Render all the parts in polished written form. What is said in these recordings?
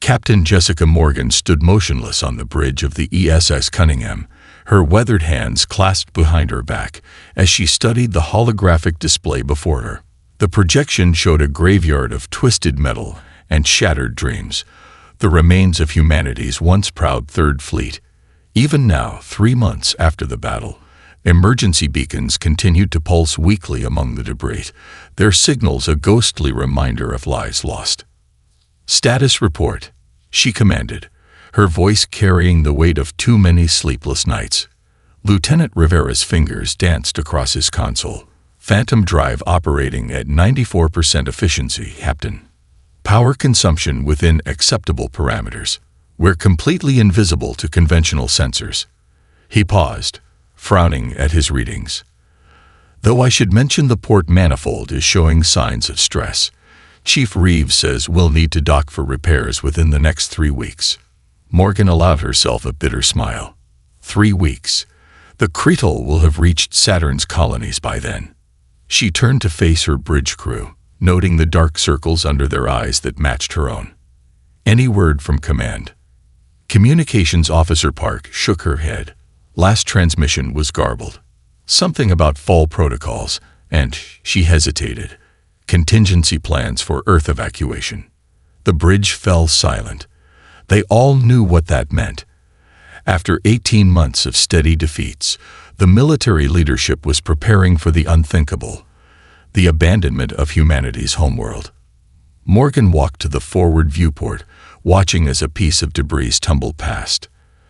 Captain Jessica Morgan stood motionless on the bridge of the ESS Cunningham, her weathered hands clasped behind her back as she studied the holographic display before her. The projection showed a graveyard of twisted metal and shattered dreams, the remains of humanity's once proud Third Fleet. Even now, 3 months after the battle, emergency beacons continued to pulse weakly among the debris, their signals a ghostly reminder of lives lost. "Status report," she commanded, her voice carrying the weight of too many sleepless nights. Lieutenant Rivera's fingers danced across his console. "Phantom drive operating at 94% efficiency, Captain. Power consumption within acceptable parameters. We're completely invisible to conventional sensors." He paused, frowning at his readings. "Though I should mention the port manifold is showing signs of stress. Chief Reeves says we'll need to dock for repairs within the next 3 weeks." Morgan allowed herself a bitter smile. 3 weeks. The Cretal will have reached Saturn's colonies by then. She turned to face her bridge crew, noting the dark circles under their eyes that matched her own. "Any word from command?" Communications Officer Park shook her head. Last transmission was garbled. Something about fall protocols, and she hesitated. Contingency plans for Earth evacuation. The bridge fell silent. They all knew what that meant. After 18 months of steady defeats, the military leadership was preparing for the unthinkable, the abandonment of humanity's homeworld. Morgan walked to the forward viewport, watching as a piece of debris tumbled past.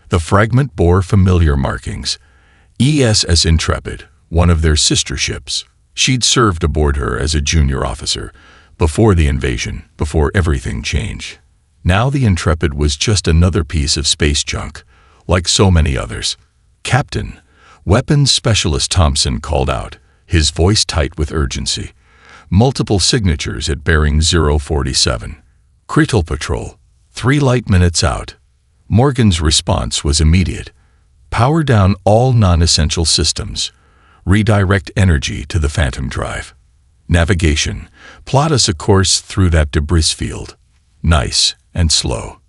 The fragment bore familiar markings. ESS Intrepid, one of their sister ships. She'd served aboard her as a junior officer, before the invasion, before everything changed. Now the Intrepid was just another piece of space junk, like so many others. "Captain," Weapons Specialist Thompson called out, his voice tight with urgency. "Multiple signatures at bearing 047. Cretal Patrol, 3 light minutes out." Morgan's response was immediate. "Power down all non-essential systems. Redirect energy to the Phantom drive. Navigation, plot us a course through that debris field. Nice and slow."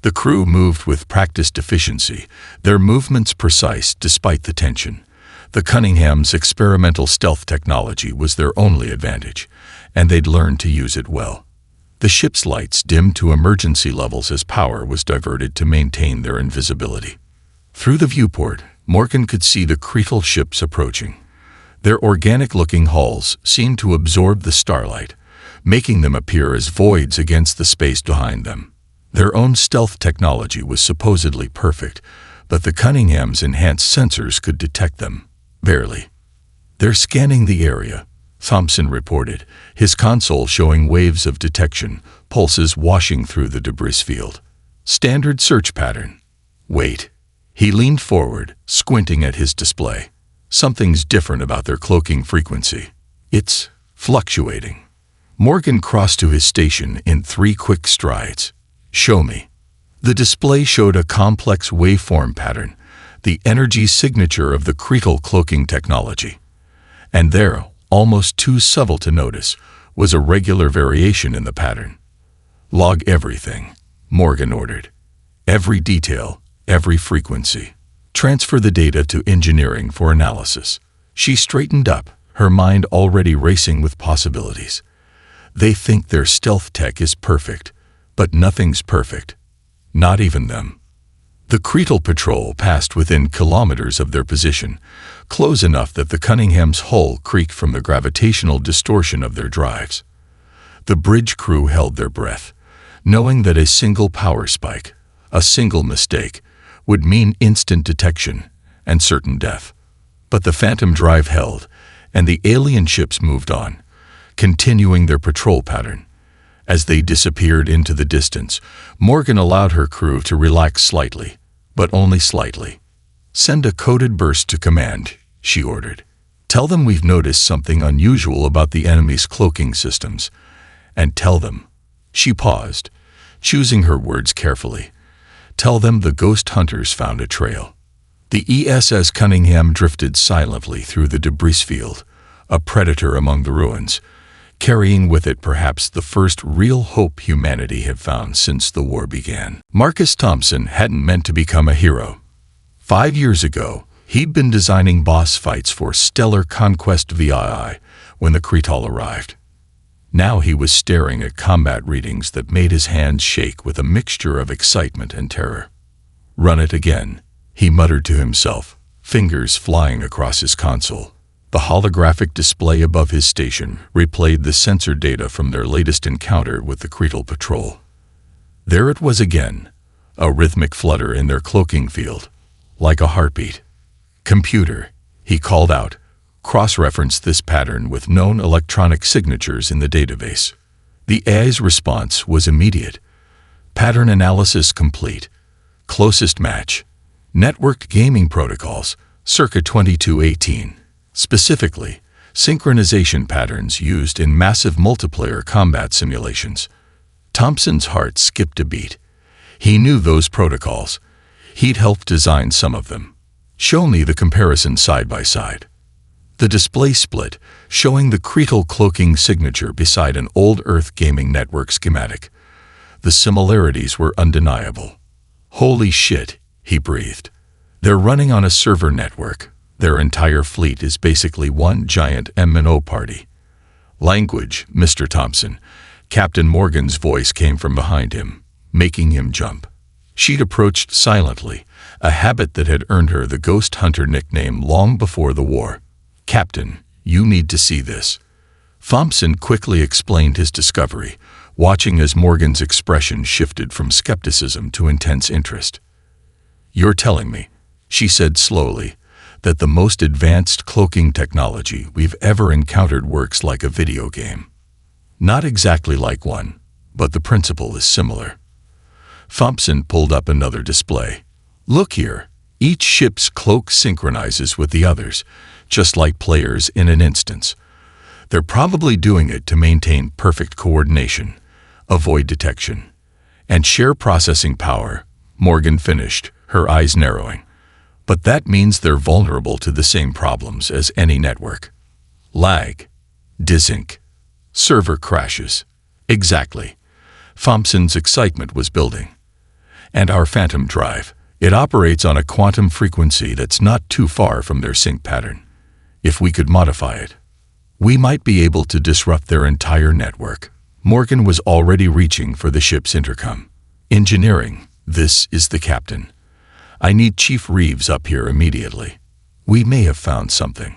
The crew moved with practiced efficiency, their movements precise despite the tension. The Cunningham's experimental stealth technology was their only advantage, and they'd learned to use it well. The ship's lights dimmed to emergency levels as power was diverted to maintain their invisibility. Through the viewport, Morgan could see the Cretal ships approaching. Their organic-looking hulls seemed to absorb the starlight, making them appear as voids against the space behind them. Their own stealth technology was supposedly perfect, but the Cunningham's enhanced sensors could detect them. Barely. "They're scanning the area," Thompson reported, his console showing waves of detection, pulses washing through the debris field. "Standard search pattern." "Wait." He leaned forward, squinting at his display. "Something's different about their cloaking frequency. It's fluctuating." Morgan crossed to his station in 3 quick strides. "Show me." The display showed a complex waveform pattern, the energy signature of the Cretal cloaking technology. And there, almost too subtle to notice, was a regular variation in the pattern. "Log everything," Morgan ordered. "Every detail, every frequency. Transfer the data to engineering for analysis." She straightened up, her mind already racing with possibilities. They think their stealth tech is perfect, but nothing's perfect. Not even them. The Cretal patrol passed within kilometers of their position, close enough that the Cunningham's hull creaked from the gravitational distortion of their drives. The bridge crew held their breath, knowing that a single power spike, a single mistake, would mean instant detection and certain death. But the Phantom drive held, and the alien ships moved on, continuing their patrol pattern. As they disappeared into the distance, Morgan allowed her crew to relax slightly, but only slightly. "Send a coded burst to command," she ordered. "Tell them we've noticed something unusual about the enemy's cloaking systems. And tell them," she paused, choosing her words carefully, "tell them the ghost hunters found a trail." The ESS Cunningham drifted silently through the debris field, a predator among the ruins, carrying with it perhaps the first real hope humanity had found since the war began. Marcus Thompson hadn't meant to become a hero. 5 years ago, he'd been designing boss fights for Stellar Conquest VII when the Cretal arrived. Now he was staring at combat readings that made his hands shake with a mixture of excitement and terror. "Run it again," he muttered to himself, fingers flying across his console. The holographic display above his station replayed the sensor data from their latest encounter with the Cretal patrol. There it was again, a rhythmic flutter in their cloaking field, like a heartbeat. "Computer," he called out, cross-reference this pattern with known electronic signatures in the database. The AI's response was immediate. "Pattern analysis complete. Closest match. Networked gaming protocols, circa 2218. Specifically, synchronization patterns used in massive multiplayer combat simulations." Thompson's heart skipped a beat. He knew those protocols. He'd helped design some of them. "Show me the comparison side by side." The display split, showing the Cretal cloaking signature beside an old Earth gaming network schematic. The similarities were undeniable. "Holy shit," he breathed. "They're running on a server network. Their entire fleet is basically one giant MNO party." "Language, Mr. Thompson." Captain Morgan's voice came from behind him, making him jump. She'd approached silently, a habit that had earned her the Ghost Hunter nickname long before the war. "Captain, you need to see this." Thompson quickly explained his discovery, watching as Morgan's expression shifted from skepticism to intense interest. "You're telling me," she said slowly, "that the most advanced cloaking technology we've ever encountered works like a video game." "Not exactly like one, but the principle is similar." Thompson pulled up another display. "Look here, each ship's cloak synchronizes with the others, just like players in an instance. They're probably doing it to maintain perfect coordination, avoid detection, and share processing power," Morgan finished, her eyes narrowing. "But that means they're vulnerable to the same problems as any network. Lag, desync, server crashes." "Exactly." Thompson's excitement was building. "And our Phantom drive, it operates on a quantum frequency that's not too far from their sync pattern. If we could modify it, we might be able to disrupt their entire network." Morgan was already reaching for the ship's intercom. "Engineering, this is the captain. I need Chief Reeves up here immediately. We may have found something."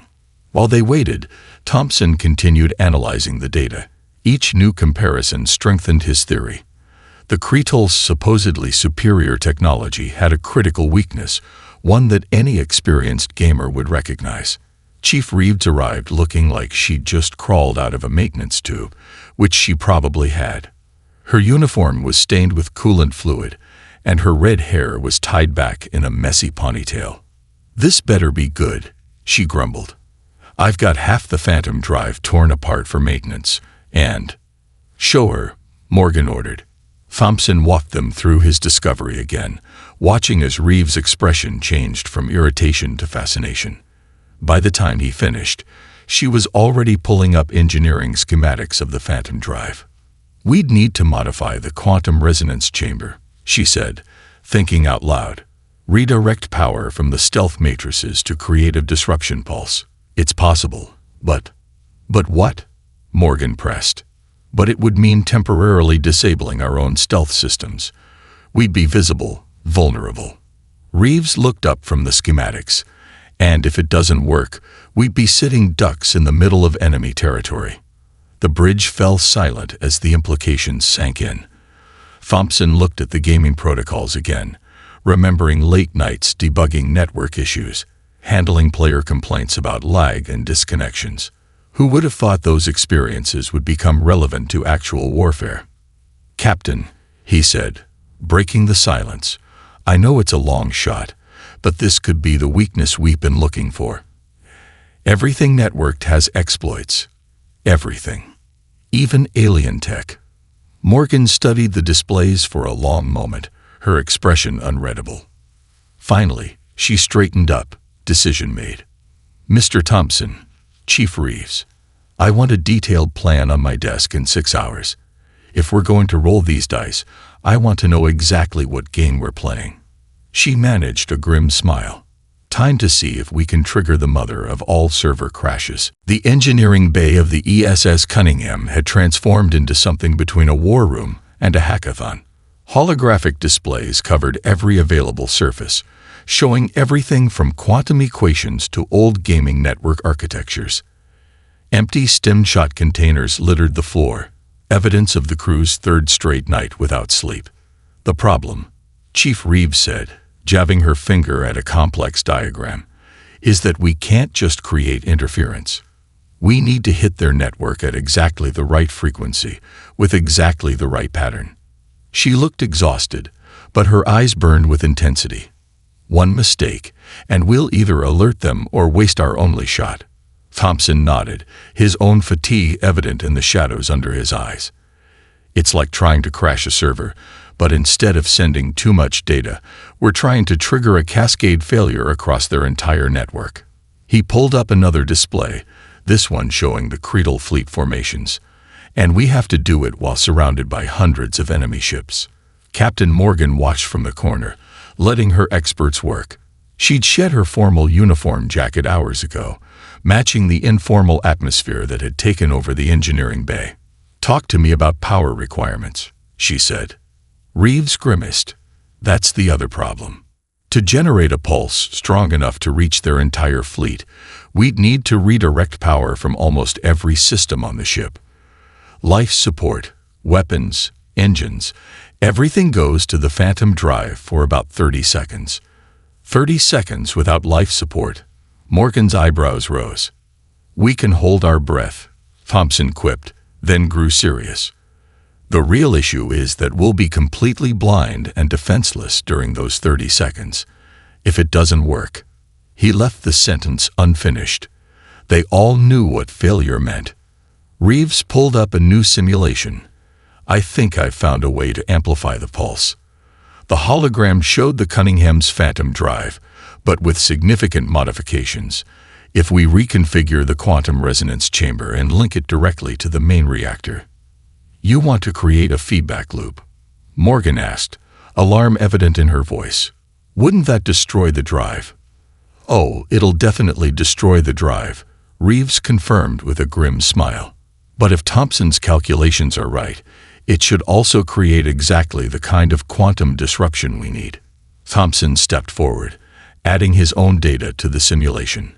While they waited, Thompson continued analyzing the data. Each new comparison strengthened his theory. The Cretal's supposedly superior technology had a critical weakness, one that any experienced gamer would recognize. Chief Reeves arrived looking like she'd just crawled out of a maintenance tube, which she probably had. Her uniform was stained with coolant fluid, and her red hair was tied back in a messy ponytail. "This better be good," she grumbled. "I've got half the Phantom drive torn apart for maintenance, and—" "Show her," Morgan ordered. Thompson walked them through his discovery again, watching as Reeves' expression changed from irritation to fascination. By the time he finished, she was already pulling up engineering schematics of the Phantom drive. "We'd need to modify the quantum resonance chamber," she said, thinking out loud. "Redirect power from the stealth matrices to create a disruption pulse. It's possible, but—" "But what?" Morgan pressed. "But it would mean temporarily disabling our own stealth systems. We'd be visible, vulnerable." Reeves looked up from the schematics. "And if it doesn't work, we'd be sitting ducks in the middle of enemy territory." The bridge fell silent as the implications sank in. Thompson looked at the gaming protocols again, remembering late nights debugging network issues, handling player complaints about lag and disconnections. Who would have thought those experiences would become relevant to actual warfare? "Captain," he said, breaking the silence, "I know it's a long shot, but this could be the weakness we've been looking for. Everything networked has exploits. Everything. Even alien tech." Morgan studied the displays for a long moment, her expression unreadable. Finally, she straightened up, decision made. "Mr. Thompson, Chief Reeves, I want a detailed plan on my desk in 6 hours. If we're going to roll these dice, I want to know exactly what game we're playing." She managed a grim smile. Time to see if we can trigger the mother of all server crashes. The engineering bay of the ESS Cunningham had transformed into something between a war room and a hackathon. Holographic displays covered every available surface, showing everything from quantum equations to old gaming network architectures. Empty stem-shot containers littered the floor, evidence of the crew's third straight night without sleep. "The problem," Chief Reeves said, jabbing her finger at a complex diagram, "is that we can't just create interference. We need to hit their network at exactly the right frequency, with exactly the right pattern." She looked exhausted, but her eyes burned with intensity. "One mistake, and we'll either alert them or waste our only shot." Thompson nodded, his own fatigue evident in the shadows under his eyes. "It's like trying to crash a server, but instead of sending too much data, we're trying to trigger a cascade failure across their entire network." He pulled up another display, this one showing the Creedle fleet formations. "And we have to do it while surrounded by hundreds of enemy ships." Captain Morgan watched from the corner, letting her experts work. She'd shed her formal uniform jacket hours ago, matching the informal atmosphere that had taken over the engineering bay. "Talk to me about power requirements," she said. Reeves grimaced. "That's the other problem. To generate a pulse strong enough to reach their entire fleet, we'd need to redirect power from almost every system on the ship. Life support, weapons, engines, everything goes to the Phantom drive for about 30 seconds. 30 seconds without life support." Morgan's eyebrows rose. "We can hold our breath," Thompson quipped, then grew serious. "The real issue is that we'll be completely blind and defenseless during those 30 seconds. If it doesn't work." He left the sentence unfinished. They all knew what failure meant. Reeves pulled up a new simulation. "I think I've found a way to amplify the pulse." The hologram showed the Cunningham's Phantom drive, but with significant modifications. If we reconfigure the quantum resonance chamber and link it directly to the main reactor. "You want to create a feedback loop?" Morgan asked, alarm evident in her voice. "Wouldn't that destroy the drive?" "Oh, it'll definitely destroy the drive," Reeves confirmed with a grim smile. "But if Thompson's calculations are right, it should also create exactly the kind of quantum disruption we need." Thompson stepped forward, adding his own data to the simulation.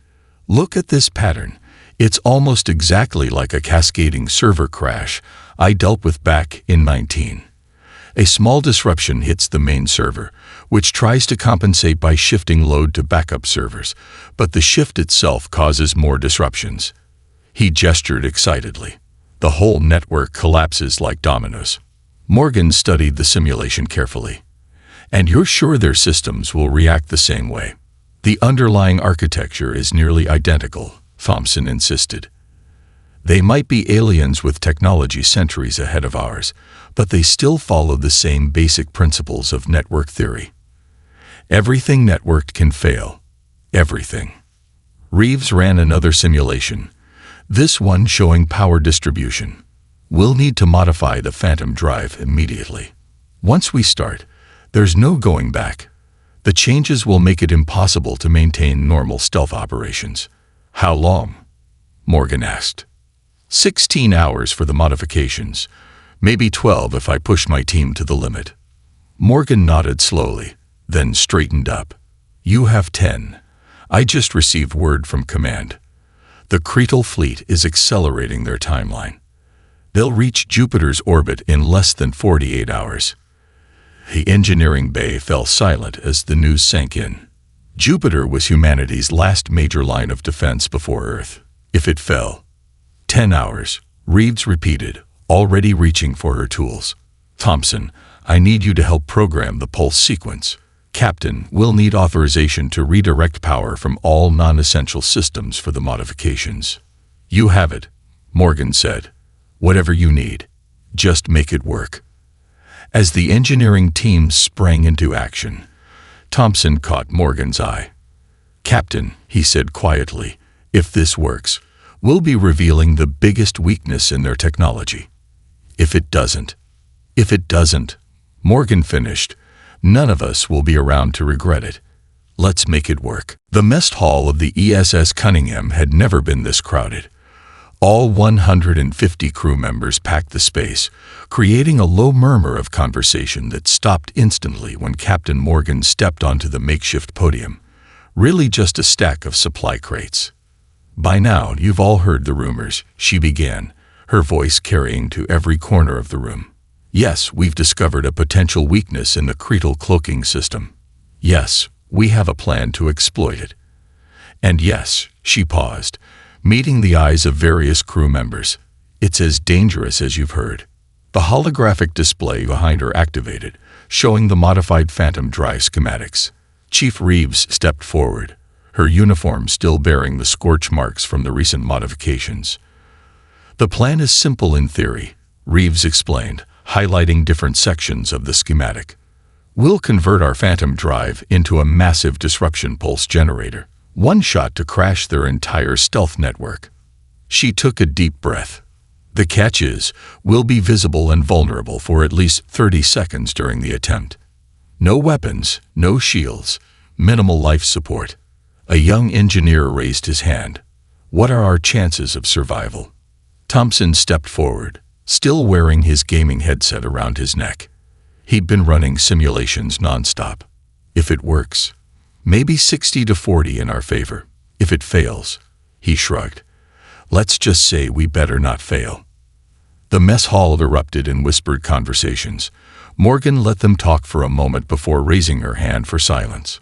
"Look at this pattern. It's almost exactly like a cascading server crash I dealt with back in 19. A small disruption hits the main server, which tries to compensate by shifting load to backup servers, but the shift itself causes more disruptions." He gestured excitedly. "The whole network collapses like dominoes." Morgan studied the simulation carefully. "And you're sure their systems will react the same way?" "The underlying architecture is nearly identical," Thompson insisted. "They might be aliens with technology centuries ahead of ours, but they still follow the same basic principles of network theory. Everything networked can fail. Everything." Reeves ran another simulation, this one showing power distribution. "We'll need to modify the Phantom drive immediately. Once we start, there's no going back. The changes will make it impossible to maintain normal stealth operations." "How long?" Morgan asked. 16 hours for the modifications, maybe 12 if I push my team to the limit." Morgan nodded slowly, then straightened up. "You have 10. I just received word from command. The Creedle fleet is accelerating their timeline. They'll reach Jupiter's orbit in less than 48 hours. The engineering bay fell silent as the news sank in. Jupiter was humanity's last major line of defense before Earth. If it fell. 10 hours, Reeves repeated, already reaching for her tools. "Thompson, I need you to help program the pulse sequence. Captain, we'll need authorization to redirect power from all non-essential systems for the modifications." "You have it," Morgan said. "Whatever you need. Just make it work." As the engineering team sprang into action, Thompson caught Morgan's eye. "Captain," he said quietly, "if this works, we'll be revealing the biggest weakness in their technology. If it doesn't, Morgan finished, none of us will be around to regret it. Let's make it work. The mess hall of the ESS Cunningham had never been this crowded. All 150 crew members packed the space, creating a low murmur of conversation that stopped instantly when Captain Morgan stepped onto the makeshift podium. Really just a stack of supply crates. By now, you've all heard the rumors, she began, her voice carrying to every corner of the room. Yes, we've discovered a potential weakness in the cretal cloaking system. Yes, we have a plan to exploit it. And yes, she paused, meeting the eyes of various crew members. It's as dangerous as you've heard. The holographic display behind her activated, showing the modified Phantom Drive schematics. Chief Reeves stepped forward, her uniform still bearing the scorch marks from the recent modifications. The plan is simple in theory, Reeves explained, highlighting different sections of the schematic. We'll convert our Phantom Drive into a massive disruption pulse generator, one shot to crash their entire stealth network. She took a deep breath. The catch is, we'll be visible and vulnerable for at least 30 seconds during the attempt. No weapons, no shields, minimal life support. A young engineer raised his hand. What are our chances of survival? Thompson stepped forward, still wearing his gaming headset around his neck. He'd been running simulations nonstop. If it works, maybe 60 to 40 in our favor. If it fails, he shrugged. Let's just say we better not fail. The mess hall erupted in whispered conversations. Morgan let them talk for a moment before raising her hand for silence.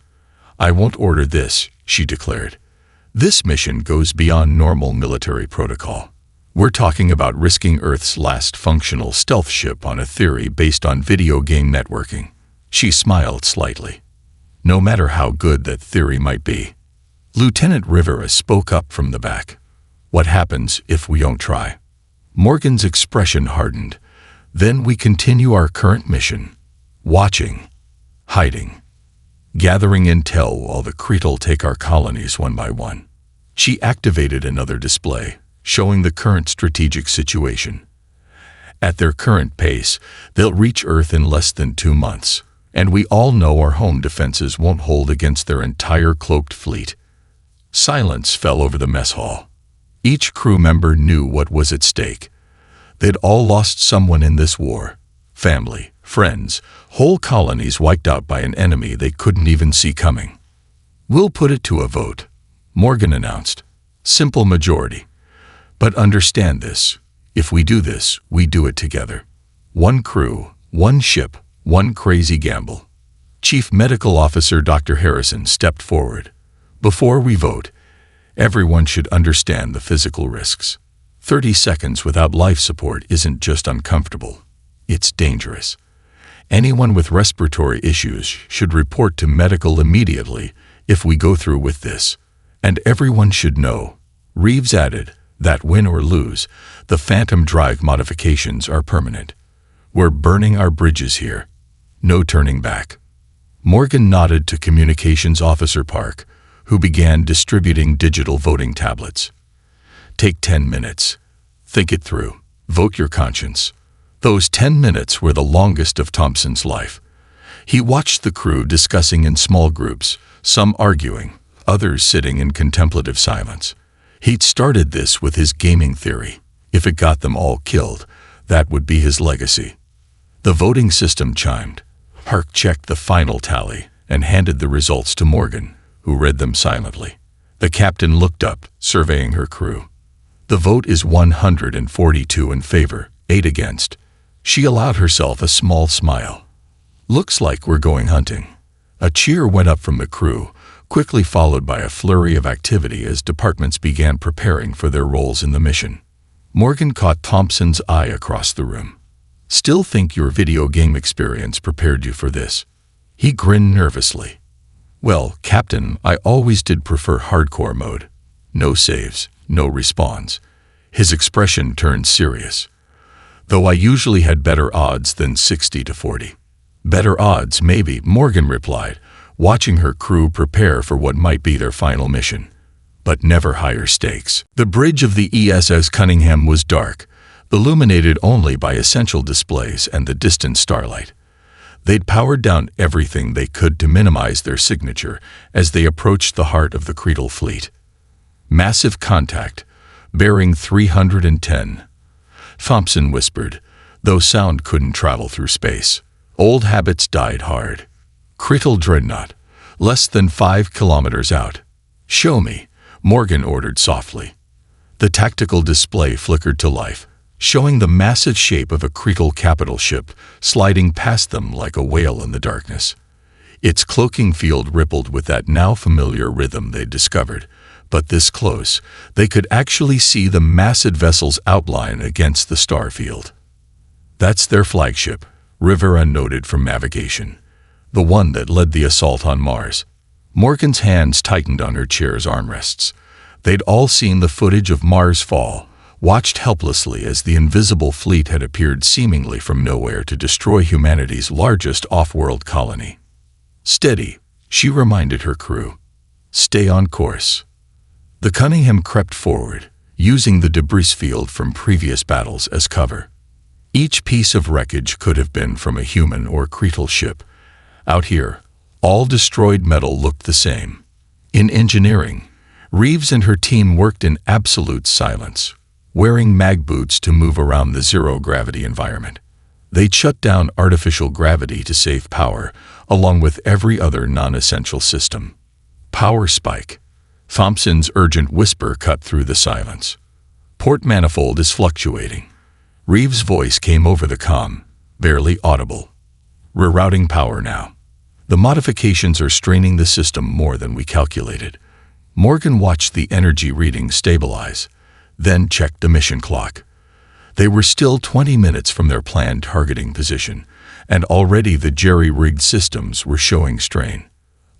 I won't order this, she declared. This mission goes beyond normal military protocol. We're talking about risking Earth's last functional stealth ship on a theory based on video game networking. She smiled slightly. No matter how good that theory might be. Lieutenant Rivera spoke up from the back. What happens if we don't try? Morgan's expression hardened. Then we continue our current mission. Watching. Hiding. Gathering intel while the Cretal take our colonies one by one. She activated another display, showing the current strategic situation. At their current pace, they'll reach Earth in less than 2 months, and we all know our home defenses won't hold against their entire cloaked fleet. Silence fell over the mess hall. Each crew member knew what was at stake. They'd all lost someone in this war. Family, friends, whole colonies wiped out by an enemy they couldn't even see coming. We'll put it to a vote, Morgan announced. Simple majority. But understand this, if we do this, we do it together. One crew, one ship, one crazy gamble. Chief Medical Officer Dr. Harrison stepped forward. Before we vote, everyone should understand the physical risks. 30 seconds without life support isn't just uncomfortable, it's dangerous. Anyone with respiratory issues should report to medical immediately if we go through with this. And everyone should know, Reeves added, that win or lose, the Phantom Drive modifications are permanent. We're burning our bridges here. No turning back. Morgan nodded to Communications Officer Park, who began distributing digital voting tablets. Take 10 minutes. Think it through. Vote your conscience. Those 10 minutes were the longest of Thompson's life. He watched the crew discussing in small groups, some arguing, others sitting in contemplative silence. He'd started this with his gaming theory. If it got them all killed, that would be his legacy. The voting system chimed. Hark checked the final tally and handed the results to Morgan, who read them silently. The captain looked up, surveying her crew. The vote is 142 in favor, 8 against. She allowed herself a small smile. Looks like we're going hunting. A cheer went up from the crew, quickly followed by a flurry of activity as departments began preparing for their roles in the mission. Morgan caught Thompson's eye across the room. Still think your video game experience prepared you for this? He grinned nervously. Well, Captain, I always did prefer hardcore mode. No saves, no respawns. His expression turned serious. Though I usually had better odds than 60 to 40. Better odds, maybe, Morgan replied, watching her crew prepare for what might be their final mission. but never higher stakes. The bridge of the ESS Cunningham was dark, illuminated only by essential displays and the distant starlight. They'd powered down everything they could to minimize their signature as they approached the heart of the Cretal fleet. Massive contact, bearing 310. Thompson whispered, though sound couldn't travel through space. Old habits died hard. Cretal dreadnought, less than 5 kilometers out. Show me, Morgan ordered softly. The tactical display flickered to life, showing the massive shape of a Cretal capital ship sliding past them like a whale in the darkness. Its cloaking field rippled with that now familiar rhythm they'd discovered, but this close, they could actually see the massive vessel's outline against the star field. That's their flagship, Rivera noted from navigation, the one that led the assault on Mars. Morgan's hands tightened on her chair's armrests. They'd all seen the footage of Mars fall, watched helplessly as the invisible fleet had appeared seemingly from nowhere to destroy humanity's largest off-world colony. Steady, she reminded her crew. Stay on course. The Cunningham crept forward, using the debris field from previous battles as cover. Each piece of wreckage could have been from a human or Cretal ship. Out here, all destroyed metal looked the same. In engineering, Reeves and her team worked in absolute silence, wearing mag boots to move around the zero-gravity environment. They'd shut down artificial gravity to save power, along with every other non-essential system. Power spike. Thompson's urgent whisper cut through the silence. Port manifold is fluctuating. Reeves' voice came over the comm, barely audible. Rerouting power now. The modifications are straining the system more than we calculated. Morgan watched the energy reading stabilize, then checked the mission clock. They were still 20 minutes from their planned targeting position, and already the jerry-rigged systems were showing strain.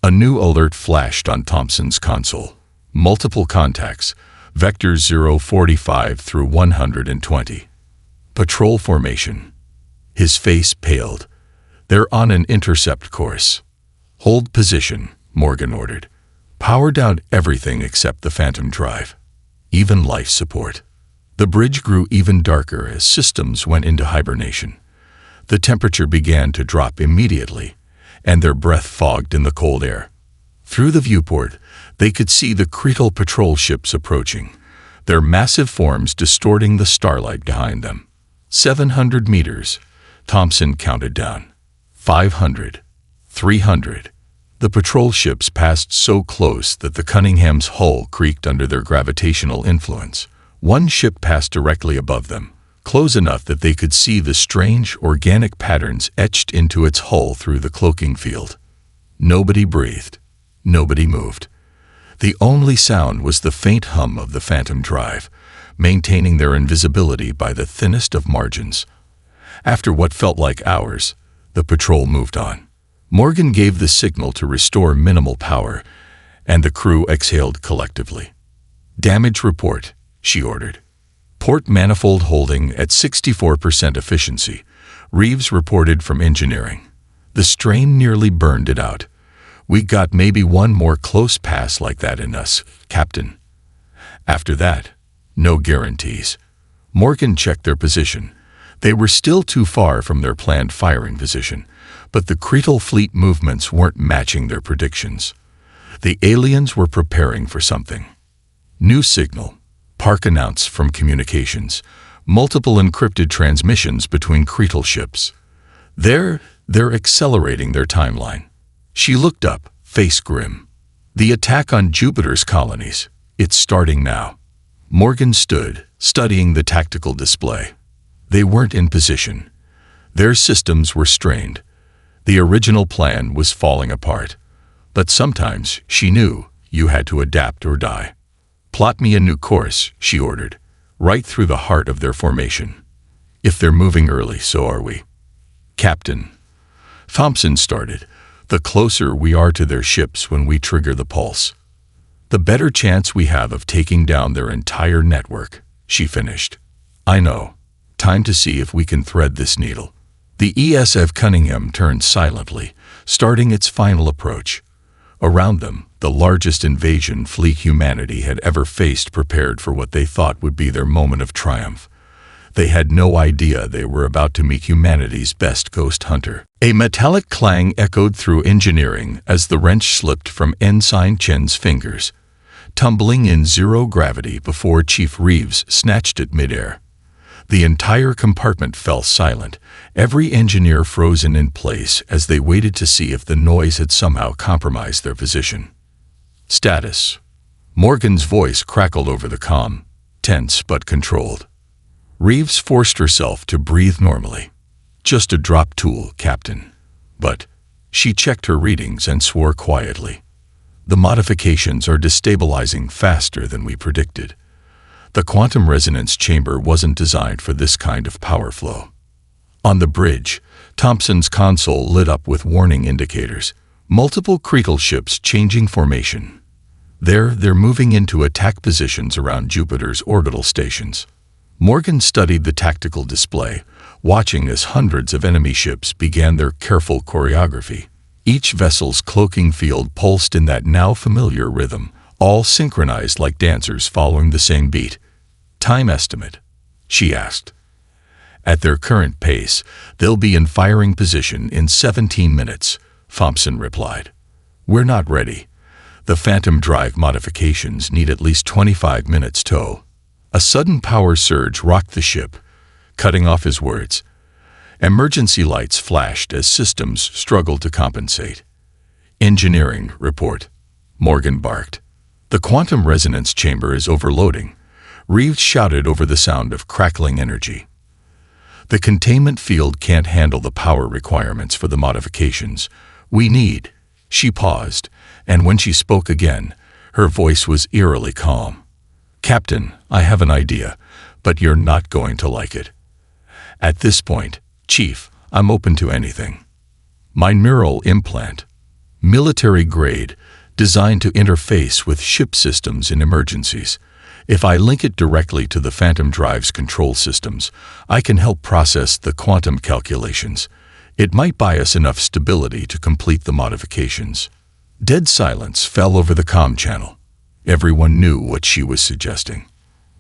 A new alert flashed on Thompson's console. Multiple contacts, vectors 045 through 120. Patrol formation. His face paled. They're on an intercept course. Hold position, Morgan ordered. Power down everything except the Phantom drive. Even life support. The bridge grew even darker as systems went into hibernation. The temperature began to drop immediately, and their breath fogged in the cold air. Through the viewport, they could see the Cretal patrol ships approaching, their massive forms distorting the starlight behind them. 700 meters, Thompson counted down. 500. 300. The patrol ships passed so close that the Cunningham's hull creaked under their gravitational influence. One ship passed directly above them, close enough that they could see the strange, organic patterns etched into its hull through the cloaking field. Nobody breathed. Nobody moved. The only sound was the faint hum of the Phantom drive, maintaining their invisibility by the thinnest of margins. After what felt like hours, the patrol moved on. Morgan gave the signal to restore minimal power, and the crew exhaled collectively. Damage report, she ordered. Port manifold holding at 64% efficiency, Reeves reported from engineering. The strain nearly burned it out. We got maybe one more close pass like that in us, Captain. After that, no guarantees. Morgan checked their position. They were still too far from their planned firing position, but the Cretal fleet movements weren't matching their predictions. The aliens were preparing for something. New signal, Park announced from communications. Multiple encrypted transmissions between Cretal ships. They're accelerating their timeline. She looked up, face grim. The attack on Jupiter's colonies. It's starting now. Morgan stood, studying the tactical display. They weren't in position. Their systems were strained. The original plan was falling apart. But sometimes, she knew, you had to adapt or die. Plot me a new course, she ordered, right through the heart of their formation. If they're moving early, so are we. Captain. Thompson started. The closer we are to their ships when we trigger the pulse, the better chance we have of taking down their entire network, she finished. I know. Time to see if we can thread this needle. The ESF Cunningham turned silently, starting its final approach. Around them, the largest invasion fleet humanity had ever faced prepared for what they thought would be their moment of triumph. They had no idea they were about to meet humanity's best ghost hunter. A metallic clang echoed through engineering as the wrench slipped from Ensign Chen's fingers, tumbling in zero gravity before Chief Reeves snatched it midair. The entire compartment fell silent, every engineer frozen in place as they waited to see if the noise had somehow compromised their position. Status. Morgan's voice crackled over the comm, tense but controlled. Reeves forced herself to breathe normally. Just a drop tool, Captain. But she checked her readings and swore quietly. The modifications are destabilizing faster than we predicted. The quantum resonance chamber wasn't designed for this kind of power flow. On the bridge, Thompson's console lit up with warning indicators, multiple Cretal ships changing formation. They're moving into attack positions around Jupiter's orbital stations. Morgan studied the tactical display, watching as hundreds of enemy ships began their careful choreography. Each vessel's cloaking field pulsed in that now familiar rhythm, all synchronized like dancers following the same beat. Time estimate? She asked. At their current pace, they'll be in firing position in 17 minutes, Thompson replied. We're not ready. The Phantom drive modifications need at least 25 minutes tow. A sudden power surge rocked the ship, cutting off his words. Emergency lights flashed as systems struggled to compensate. Engineering report, Morgan barked. The quantum resonance chamber is overloading, Reeves shouted over the sound of crackling energy. The containment field can't handle the power requirements for the modifications. We need. She paused, and when she spoke again, her voice was eerily calm. Captain, I have an idea, but you're not going to like it. At this point, Chief, I'm open to anything. My neural implant, military grade, designed to interface with ship systems in emergencies. If I link it directly to the Phantom Drive's control systems, I can help process the quantum calculations. It might buy us enough stability to complete the modifications. Dead silence fell over the comm channel. Everyone knew what she was suggesting.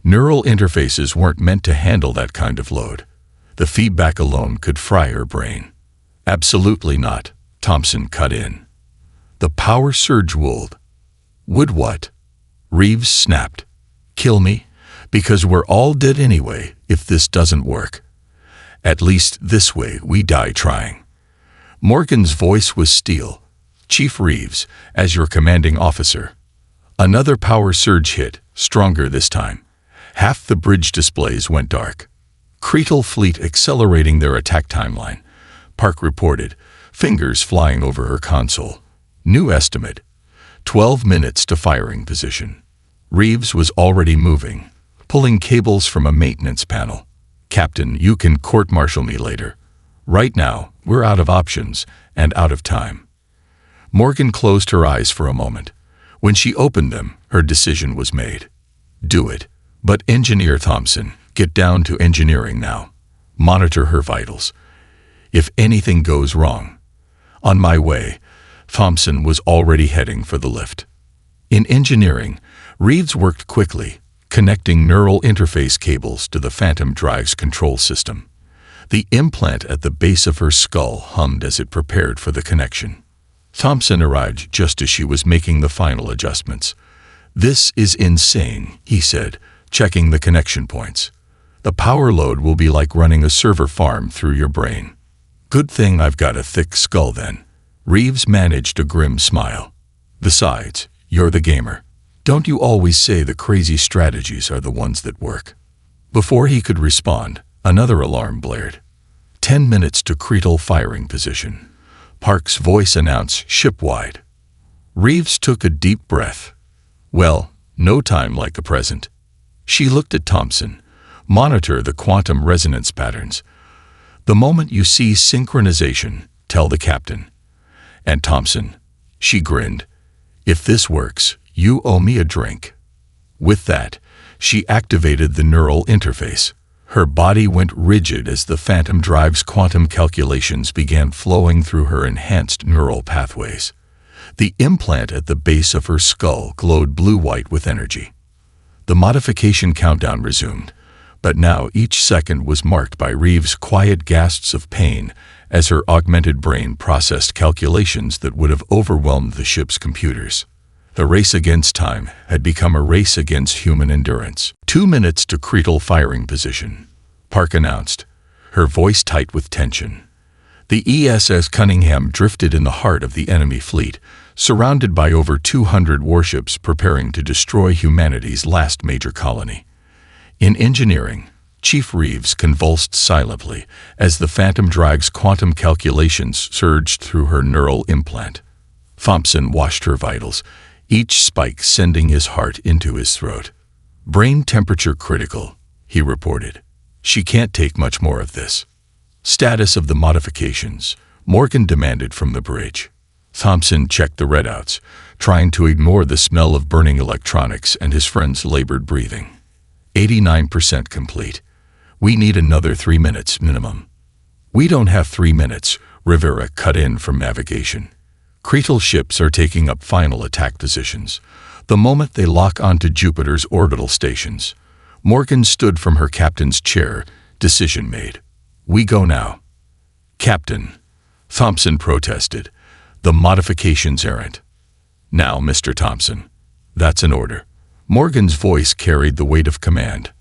Neural interfaces weren't meant to handle that kind of load. The feedback alone could fry her brain. Absolutely not, Thompson cut in. The power surge would what? Reeves snapped. Kill me? Because we're all dead anyway if this doesn't work. At least this way we die trying. Morgan's voice was steel. Chief Reeves, as your commanding officer. Another power surge hit, stronger this time. Half the bridge displays went dark. Cretal fleet accelerating their attack timeline, Park reported, fingers flying over her console. New estimate, 12 minutes to firing position. Reeves was already moving, pulling cables from a maintenance panel. Captain, you can court-martial me later. Right now, we're out of options and out of time. Morgan closed her eyes for a moment. When she opened them, her decision was made. Do it. But Engineer Thompson, get down to engineering now. Monitor her vitals. If anything goes wrong. On my way, Thompson was already heading for the lift. In engineering, Reeves worked quickly, connecting neural interface cables to the Phantom Drive's control system. The implant at the base of her skull hummed as it prepared for the connection. Thompson arrived just as she was making the final adjustments. This is insane, he said, checking the connection points. The power load will be like running a server farm through your brain. Good thing I've got a thick skull then. Reeves managed a grim smile. Besides, you're the gamer. Don't you always say the crazy strategies are the ones that work? Before he could respond, another alarm blared. 10 minutes to Cretal firing position. Park's voice announced ship-wide. Reeves took a deep breath. Well, no time like the present. She looked at Thompson. Monitor the quantum resonance patterns. The moment you see synchronization, tell the captain. And Thompson, she grinned. If this works, you owe me a drink. With that, she activated the neural interface. Her body went rigid as the Phantom Drive's quantum calculations began flowing through her enhanced neural pathways. The implant at the base of her skull glowed blue-white with energy. The modification countdown resumed, but now each second was marked by Reeves' quiet gasps of pain as her augmented brain processed calculations that would have overwhelmed the ship's computers. The race against time had become a race against human endurance. 2 minutes to Cretal firing position, Park announced, her voice tight with tension. The ESS Cunningham drifted in the heart of the enemy fleet, surrounded by over 200 warships preparing to destroy humanity's last major colony. In engineering, Chief Reeves convulsed silently as the Phantom Drag's quantum calculations surged through her neural implant. Thompson washed her vitals, each spike sending his heart into his throat. "Brain temperature critical," he reported. "She can't take much more of this." "Status of the modifications," Morgan demanded from the bridge. Thompson checked the readouts, trying to ignore the smell of burning electronics and his friend's labored breathing. 89% complete. "We need another 3 minutes minimum." "We don't have 3 minutes," Rivera cut in from navigation. "Cretal ships are taking up final attack positions. The moment they lock onto Jupiter's orbital stations." Morgan stood from her captain's chair, decision made. "We go now." "Captain," Thompson protested, "the modifications aren't." "Now, Mr. Thompson." "That's an order." Morgan's voice carried the weight of command.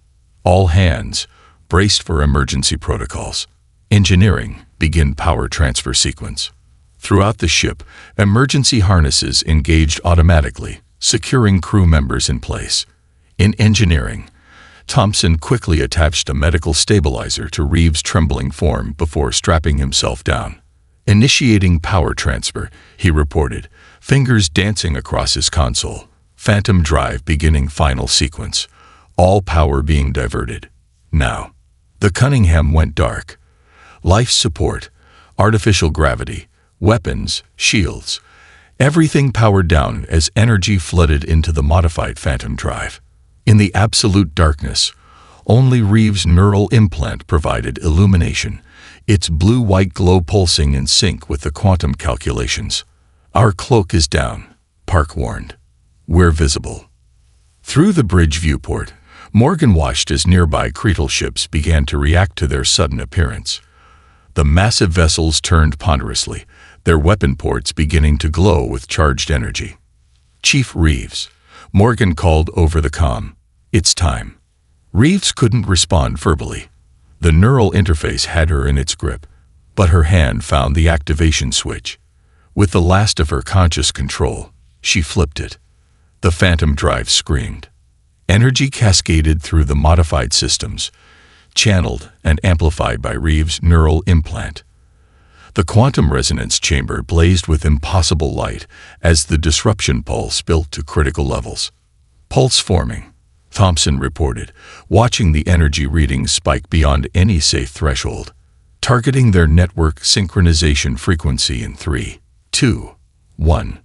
"All hands, braced for emergency protocols. Engineering, begin power transfer sequence." Throughout the ship, emergency harnesses engaged automatically, securing crew members in place. In engineering, Thompson quickly attached a medical stabilizer to Reeves' trembling form before strapping himself down. "Initiating power transfer," he reported, fingers dancing across his console. "Phantom drive beginning final sequence. All power being diverted. Now." The Cunningham went dark. Life support, artificial gravity, weapons, shields, everything powered down as energy flooded into the modified Phantom drive. In the absolute darkness, only Reeves' neural implant provided illumination, its blue-white glow pulsing in sync with the quantum calculations. "Our cloak is down," Park warned. "We're visible." Through the bridge viewport, Morgan watched as nearby Cretal ships began to react to their sudden appearance. The massive vessels turned ponderously, their weapon ports beginning to glow with charged energy. "Chief Reeves," Morgan called over the comm. "It's time." Reeves couldn't respond verbally. The neural interface had her in its grip, but her hand found the activation switch. With the last of her conscious control, she flipped it. The Phantom drive screamed. Energy cascaded through the modified systems, channeled and amplified by Reeves' neural implant. The quantum resonance chamber blazed with impossible light as the disruption pulse built to critical levels. "Pulse forming," Thompson reported, watching the energy readings spike beyond any safe threshold, targeting their network synchronization frequency in 3, 2, 1.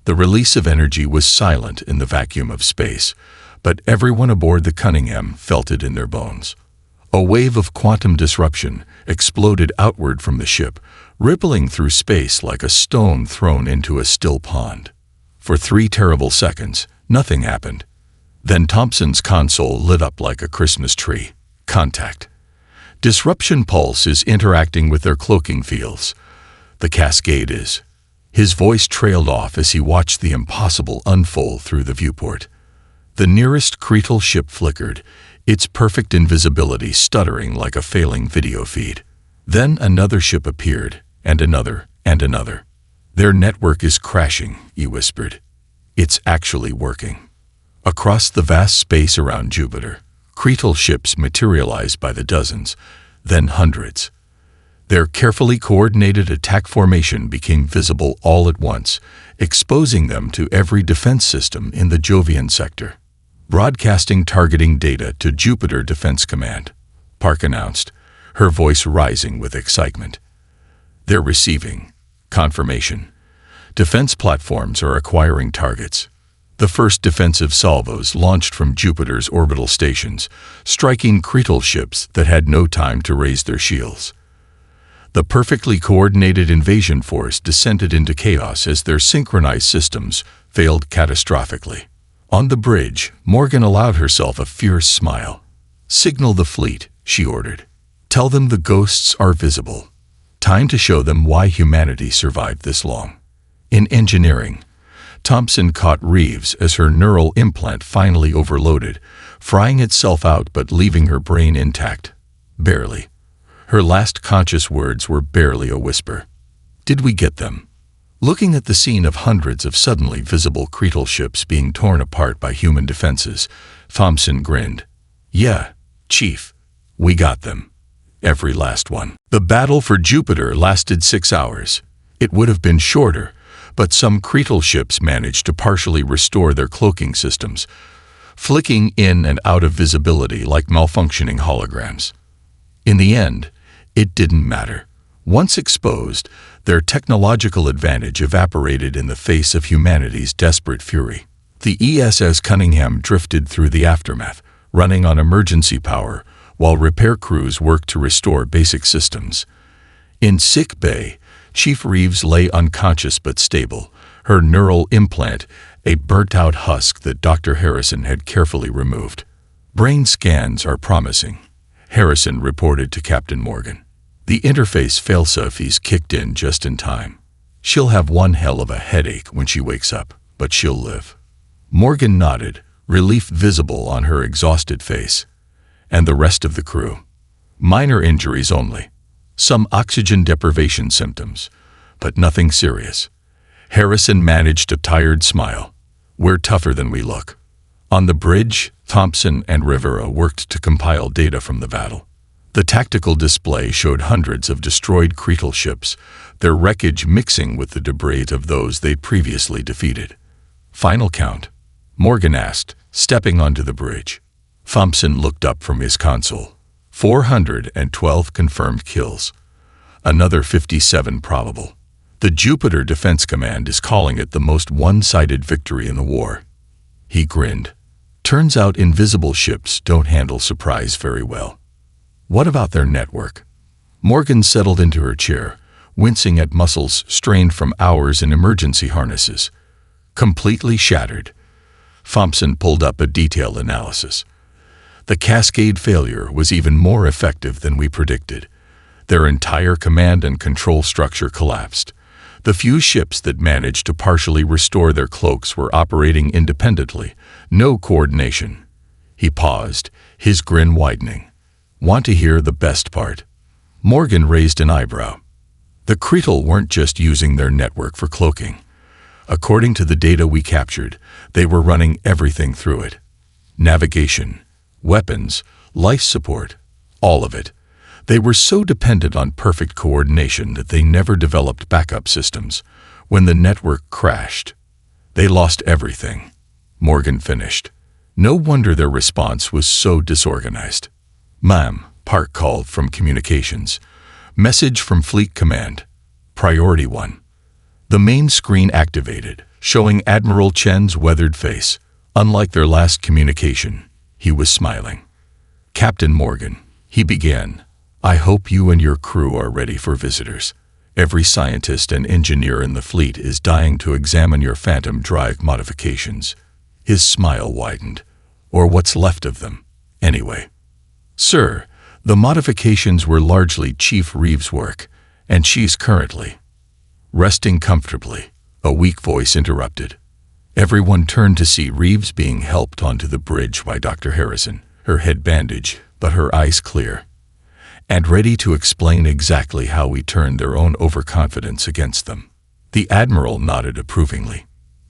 The release of energy was silent in the vacuum of space, but everyone aboard the Cunningham felt it in their bones. A wave of quantum disruption exploded outward from the ship, rippling through space like a stone thrown into a still pond. For 3 terrible seconds, nothing happened. Then Thompson's console lit up like a Christmas tree. "Contact. Disruption pulse is interacting with their cloaking fields. The cascade is." His voice trailed off as he watched the impossible unfold through the viewport. The nearest Cretal ship flickered, its perfect invisibility stuttering like a failing video feed. Then another ship appeared, and another, and another. "Their network is crashing," he whispered. "It's actually working." Across the vast space around Jupiter, Cretal ships materialized by the dozens, then hundreds. Their carefully coordinated attack formation became visible all at once, exposing them to every defense system in the Jovian sector. "Broadcasting targeting data to Jupiter Defense Command," Park announced, her voice rising with excitement. "They're receiving confirmation. Defense platforms are acquiring targets." The first defensive salvos launched from Jupiter's orbital stations, striking Cretal ships that had no time to raise their shields. The perfectly coordinated invasion force descended into chaos as their synchronized systems failed catastrophically. On the bridge, Morgan allowed herself a fierce smile. "Signal the fleet," she ordered. "Tell them the ghosts are visible. Time to show them why humanity survived this long." In engineering, Thompson caught Reeves as her neural implant finally overloaded, frying itself out but leaving her brain intact. Barely. Her last conscious words were barely a whisper. "Did we get them?" Looking at the scene of hundreds of suddenly visible Cretal ships being torn apart by human defenses, Thompson grinned. "Yeah, Chief. We got them. Every last one." The battle for Jupiter lasted 6 hours. It would have been shorter, but some Cretal ships managed to partially restore their cloaking systems, flicking in and out of visibility like malfunctioning holograms. In the end, it didn't matter. Once exposed, their technological advantage evaporated in the face of humanity's desperate fury. The ESS Cunningham drifted through the aftermath, running on emergency power, while repair crews worked to restore basic systems. In sick bay, Chief Reeves lay unconscious but stable, her neural implant a burnt-out husk that Dr. Harrison had carefully removed. "Brain scans are promising," Harrison reported to Captain Morgan. "The interface failsafes kicked in just in time. She'll have one hell of a headache when she wakes up, but she'll live." Morgan nodded, relief visible on her exhausted face. "And the rest of the crew?" "Minor injuries only. Some oxygen deprivation symptoms, but nothing serious." Harrison managed a tired smile. "We're tougher than we look." On the bridge, Thompson and Rivera worked to compile data from the battle. The tactical display showed hundreds of destroyed Cretal ships, their wreckage mixing with the debris of those they'd previously defeated. "Final count?" Morgan asked, stepping onto the bridge. Thompson looked up from his console. 412 confirmed kills. Another 57 probable. The Jupiter Defense Command is calling it the most one-sided victory in the war. He grinned. "Turns out invisible ships don't handle surprise very well." "What about their network?" Morgan settled into her chair, wincing at muscles strained from hours in emergency harnesses. "Completely shattered." Thompson pulled up a detailed analysis. The cascade failure was even more effective than we predicted. Their entire command and control structure collapsed. The few ships that managed to partially restore their cloaks were operating independently, no coordination. He paused, his grin widening. "Want to hear the best part?" Morgan raised an eyebrow. The Cretal weren't just using their network for cloaking. According to the data we captured, they were running everything through it. Navigation, weapons, life support, all of it. They were so dependent on perfect coordination that they never developed backup systems. When the network crashed, they lost everything. Morgan finished. No wonder their response was so disorganized. "Ma'am," Park called from communications. "Message from Fleet Command. Priority 1. The main screen activated, showing Admiral Chen's weathered face. Unlike their last communication, he was smiling. "Captain Morgan," he began, "I hope you and your crew are ready for visitors. Every scientist and engineer in the fleet is dying to examine your Phantom drive modifications." His smile widened. "Or what's left of them, anyway." "Sir, the modifications were largely Chief Reeves' work, and she's currently resting comfortably," a weak voice interrupted. Everyone turned to see Reeves being helped onto the bridge by Dr. Harrison, her head bandaged, but her eyes clear, and ready to explain exactly how we turned their own overconfidence against them. The Admiral nodded approvingly.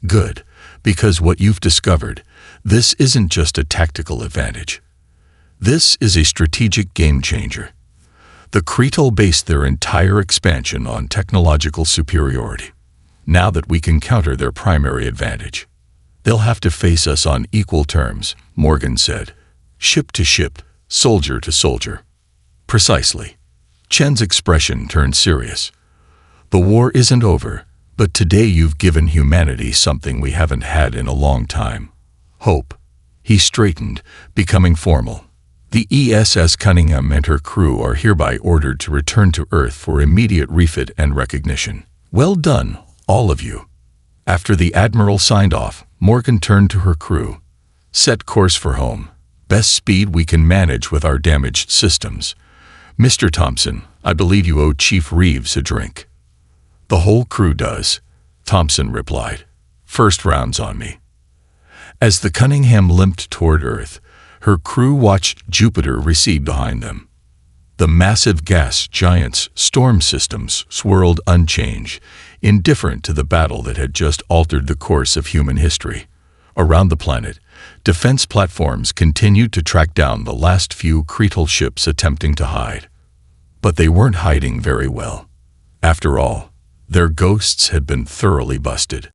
"Good, because what you've discovered, this isn't just a tactical advantage. This is a strategic game-changer." The Cretal based their entire expansion on technological superiority. Now that we can counter their primary advantage, they'll have to face us on equal terms, Morgan said. "Ship to ship, soldier to soldier." "Precisely." Chen's expression turned serious. "The war isn't over, but today you've given humanity something we haven't had in a long time. Hope." He straightened, becoming formal. The ESS Cunningham and her crew are hereby ordered to return to Earth for immediate refit and recognition. Well done, all of you. After the Admiral signed off, Morgan turned to her crew. Set course for home. Best speed we can manage with our damaged systems. Mr. Thompson, I believe you owe Chief Reeves a drink. The whole crew does, Thompson replied. First round's on me. As the Cunningham limped toward Earth, her crew watched Jupiter recede behind them. The massive gas giant's storm systems swirled unchanged, indifferent to the battle that had just altered the course of human history. Around the planet, defense platforms continued to track down the last few Cretal ships attempting to hide. But they weren't hiding very well. After all, their ghosts had been thoroughly busted.